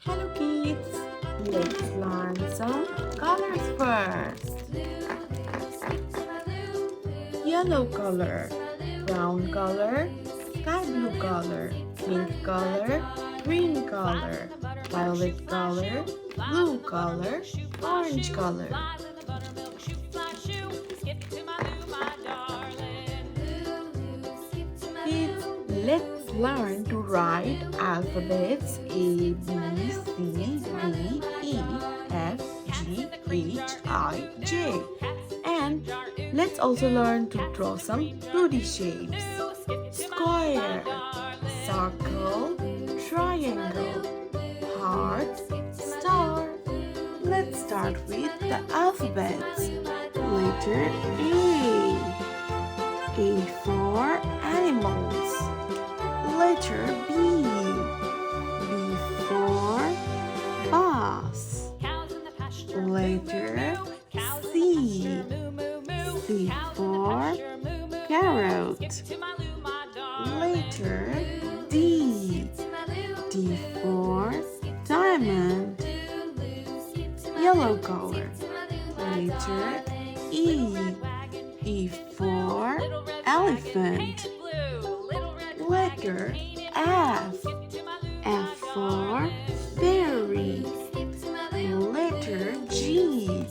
Hello kids, let's learn some colors first. Yellow color, brown color, sky blue color, pink color, green color, violet color, blue color, orange color. Kids, let's learn to write alphabets A, B, C, D, E, F, G, H, I, J. And let's also learn to draw some 2D shapes. Square, circle, triangle, heart, star. Let's start with the alphabets. Letter A. A for animals. Letter B. B for bus. Letter C. C for carrot. Letter D. D for diamond. Yellow color. Letter E. E for elephant. Letter F. F for fairy. Letter G.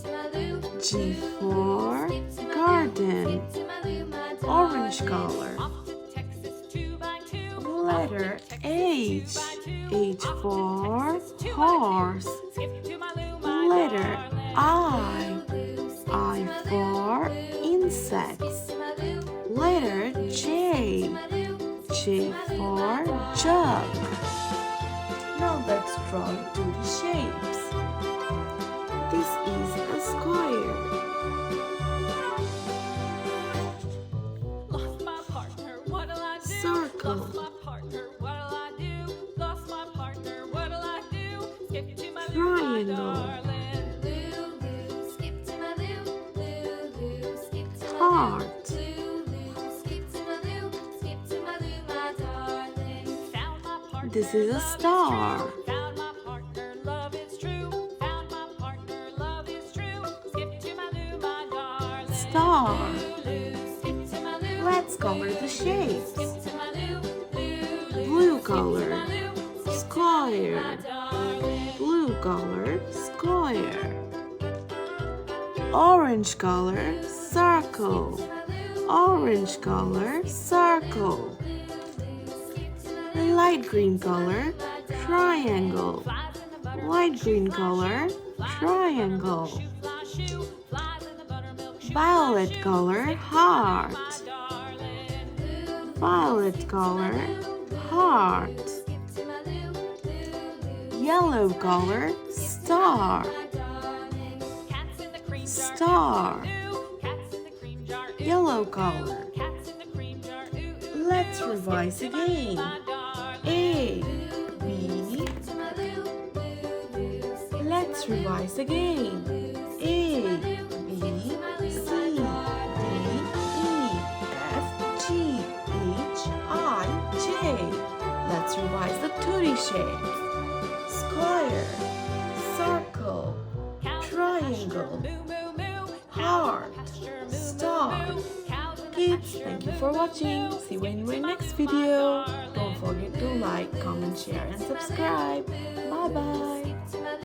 G for garden. Orange color. Letter H. H for horse. Letter I. I for insects. Letter J. J for jug. Now let's draw 2D shapes. This is a square. Circle. Triangle. Heart. This is a star. Star. Let's color the shapes. Blue color, square. Blue color, square. Orange color, circle. Orange color, circle. Light green color, triangle. Light green color, triangle. Violet color, heart. Violet color, heart. Yellow color, star. Star. Yellow color. Let's revise again. A, B. Let's revise again. A, B, C, D, E, F, G, H, I, J. Let's revise the 2D shapes. Square, circle, triangle, heart, star. Kids, thank you for watching. See you in my next video. Don't forget to like, comment, share and subscribe. Bye bye.